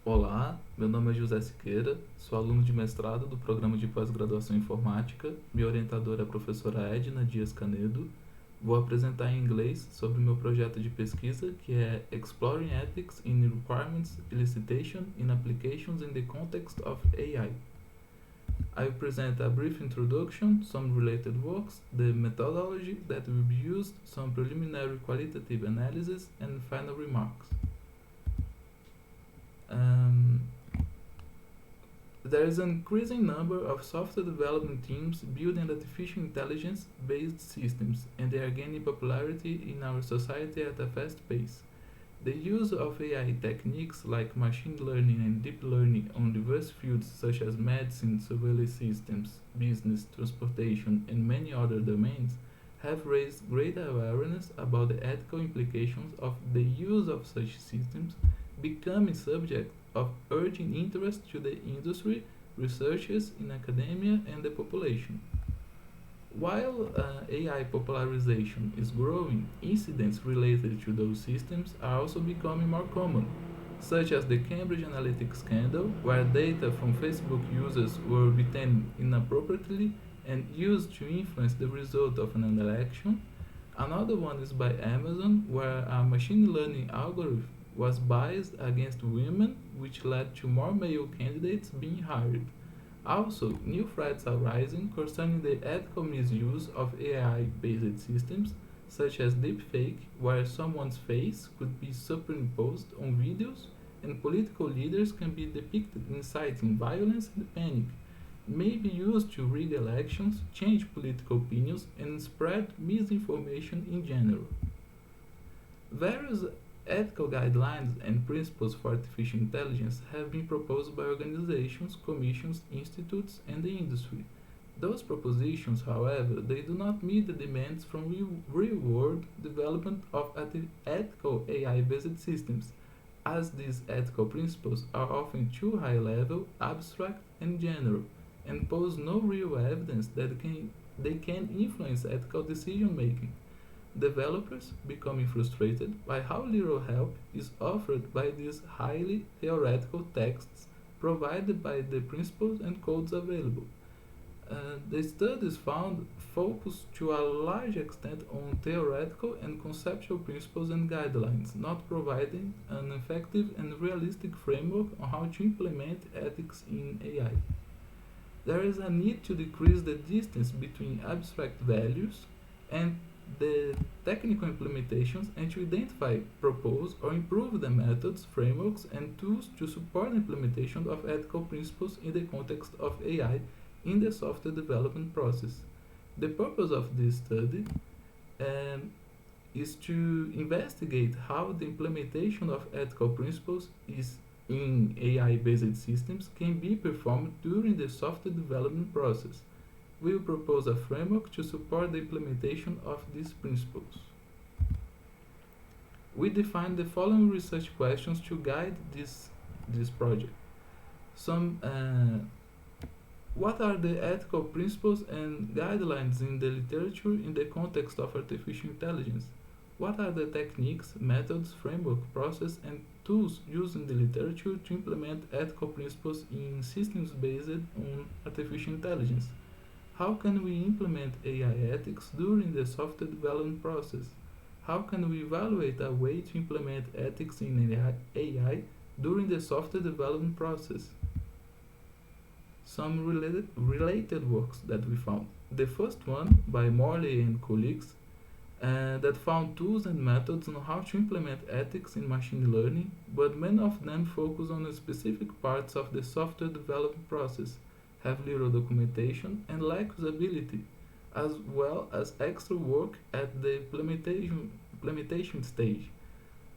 Olá, meu nome é José Siqueira, sou aluno de mestrado do programa de pós-graduação em informática. Minha orientadora é a professora Edna Dias Canedo. Vou apresentar em inglês sobre o meu projeto de pesquisa, que é Exploring Ethics in Requirements Elicitation in Applications in the Context of AI. I will present a brief introduction, some related works, the methodology that will be used, some preliminary qualitative analysis, and final remarks. Um, There is an increasing number of software development teams building artificial intelligence based systems, and they are gaining popularity in our society at a fast pace. The use of AI techniques like machine learning and deep learning on diverse fields such as medicine, surveillance systems, business, transportation, and many other domains have raised great awareness about the ethical implications of the use of such systems, becoming subject of urgent interest to the industry, researchers in academia, and the population. While AI popularization is growing, incidents related to those systems are also becoming more common, such as the Cambridge Analytica scandal, where data from Facebook users were obtained inappropriately and used to influence the result of an election. Another one is by Amazon, where a machine learning algorithm was biased against women, which led to more male candidates being hired. Also, new threats are rising concerning the ethical misuse of AI-based systems, such as deepfake, where someone's face could be superimposed on videos and political leaders can be depicted inciting violence and panic, may be used to rig elections, change political opinions, and spread misinformation in general. Various ethical guidelines and principles for artificial intelligence have been proposed by organizations, commissions, institutes, and the industry. Those propositions, however, they do not meet the demands from real-world development of ethical AI-based systems, as these ethical principles are often too high-level, abstract, and general, and pose no real evidence that they can influence ethical decision-making. Developers becoming frustrated by how little help is offered by these highly theoretical texts provided by the principles and codes available. The studies found focus to a large extent on theoretical and conceptual principles and guidelines, not providing an effective and realistic framework on how to implement ethics in AI. There is a need to decrease the distance between abstract values and the technical implementations and to identify, propose, or improve the methods, frameworks, and tools to support the implementation of ethical principles in the context of AI in the software development process. The purpose of this study um, is to investigate how the implementation of ethical principles is in AI-based systems can be performed during the software development process. We will propose a framework to support the implementation of these principles. We define the following research questions to guide this project. Some What are the ethical principles and guidelines in the literature in the context of artificial intelligence? What are the techniques, methods, framework, process, and tools used in the literature to implement ethical principles in systems based on artificial intelligence? How can we implement AI ethics during the software development process? How can we evaluate a way to implement ethics in AI during the software development process? Some related works that we found. The first one, by Morley and colleagues, that found tools and methods on how to implement ethics in machine learning, but many of them focus on the specific parts of the software development process, have little documentation, and lack usability, as well as extra work at the implementation stage.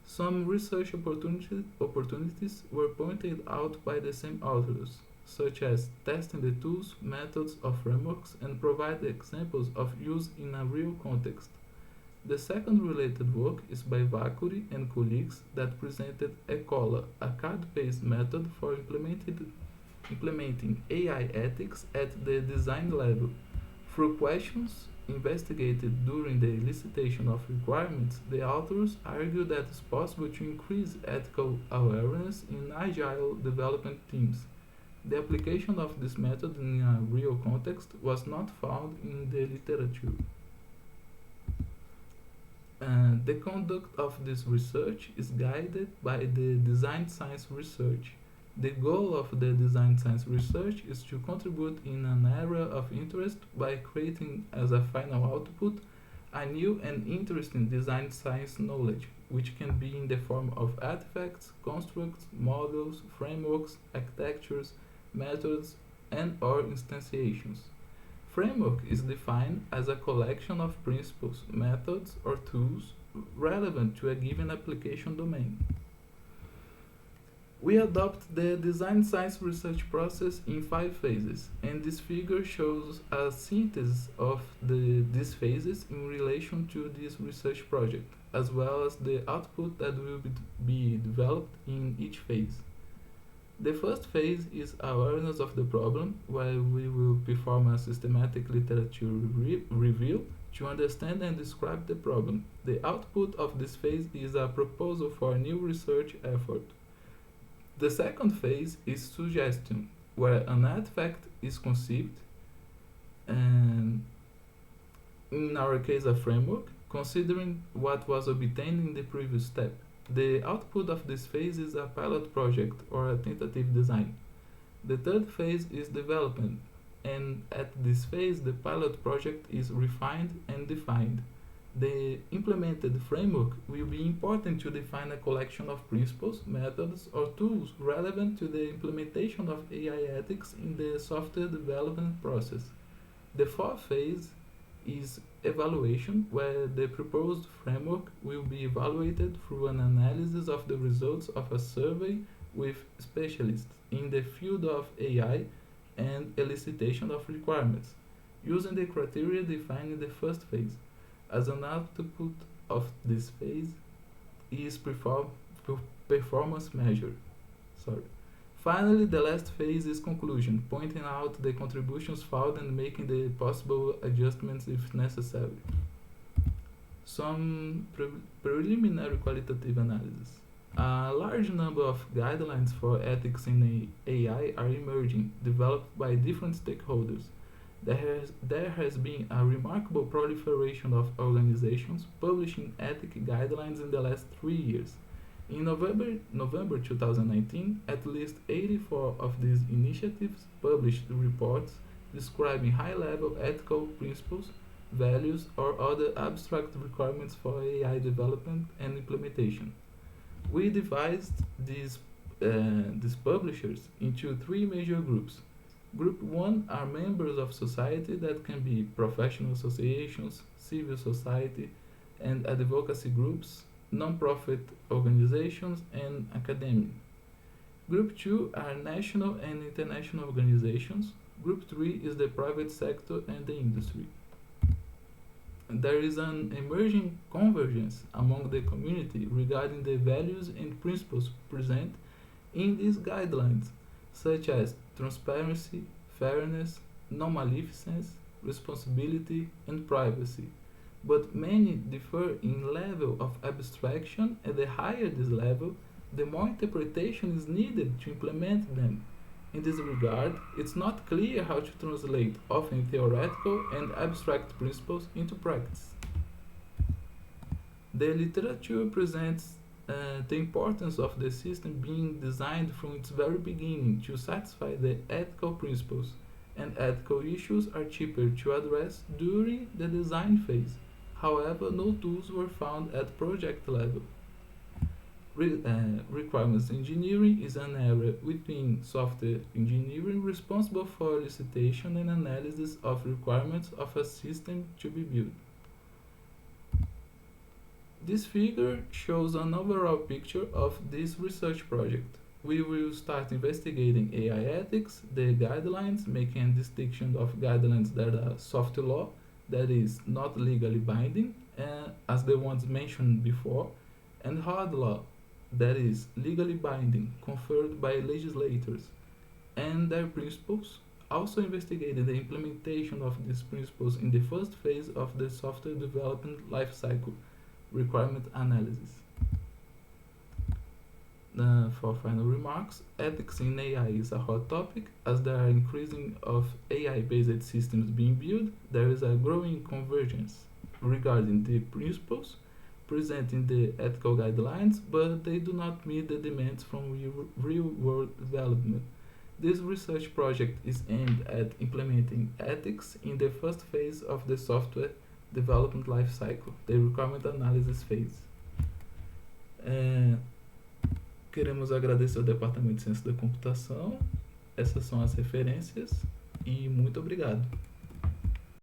Some research opportunities were pointed out by the same authors, such as testing the tools, methods, or frameworks and provide examples of use in a real context. The second related work is by Vakuri and colleagues that presented Ecola, a card-based method for implementing AI ethics at the design level. Through questions investigated during the elicitation of requirements, the authors argue that it's possible to increase ethical awareness in agile development teams. The application of this method in a real context was not found in the literature. The conduct of this research is guided by the design science research. The goal of the design science research is to contribute in an area of interest by creating as a final output a new and interesting design science knowledge, which can be in the form of artifacts, constructs, models, frameworks, architectures, methods, and or instantiations. Framework is defined as a collection of principles, methods, or tools relevant to a given application domain. We adopt the design science research process in 5 phases, and this figure shows a synthesis of these phases in relation to this research project, as well as the output that will be developed in each phase. The first phase is awareness of the problem, where we will perform a systematic literature review to understand and describe the problem. The output of this phase is a proposal for a new research effort. The second phase is suggestion, where an artifact is conceived, and in our case a framework, considering what was obtained in the previous step. The output of this phase is a pilot project or a tentative design. The third phase is development, and at this phase the pilot project is refined and defined. The implemented framework will be important to define a collection of principles, methods, or tools relevant to the implementation of AI ethics in the software development process. The fourth phase is evaluation, where the proposed framework will be evaluated through an analysis of the results of a survey with specialists in the field of AI and elicitation of requirements, using the criteria defined in the first phase. As an output of this phase is performance measure. Finally, the last phase is conclusion, pointing out the contributions found and making the possible adjustments if necessary. Some preliminary qualitative analysis. A large number of guidelines for ethics in AI are emerging, developed by different stakeholders. There has been a remarkable proliferation of organizations publishing ethic guidelines in the last 3 years. In November 2019, at least 84 of these initiatives published reports describing high-level ethical principles, values, or other abstract requirements for AI development and implementation. We divided these publishers into 3 major groups. Group 1 are members of society that can be professional associations, civil society, and advocacy groups, non-profit organizations, and academia. Group 2 are national and international organizations. Group 3 is the private sector and the industry. There is an emerging convergence among the community regarding the values and principles present in these guidelines, such as transparency, fairness, non-maleficence, responsibility, and privacy. But many differ in level of abstraction, and the higher this level, the more interpretation is needed to implement them. In this regard, it's not clear how to translate often theoretical and abstract principles into practice. The literature presents the importance of the system being designed from its very beginning to satisfy the ethical principles, and ethical issues are cheaper to address during the design phase. However, no tools were found at project level. Requirements engineering is an area within software engineering responsible for elicitation and analysis of requirements of a system to be built. This figure shows an overall picture of this research project. We will start investigating AI ethics, the guidelines, making a distinction of guidelines that are soft law, that is not legally binding, as the ones mentioned before, and hard law, that is legally binding, conferred by legislators, and their principles, also investigated the implementation of these principles in the first phase of the software development lifecycle, requirement analysis. For final remarks, ethics in AI is a hot topic. As there are increasing of AI-based systems being built, there is a growing convergence regarding the principles present in the ethical guidelines, but they do not meet the demands from real-world development. This research project is aimed at implementing ethics in the first phase of the software development lifecycle, the requirement analysis phase. Queremos agradecer ao Departamento de Ciência da Computação. Essas são as referências e muito obrigado.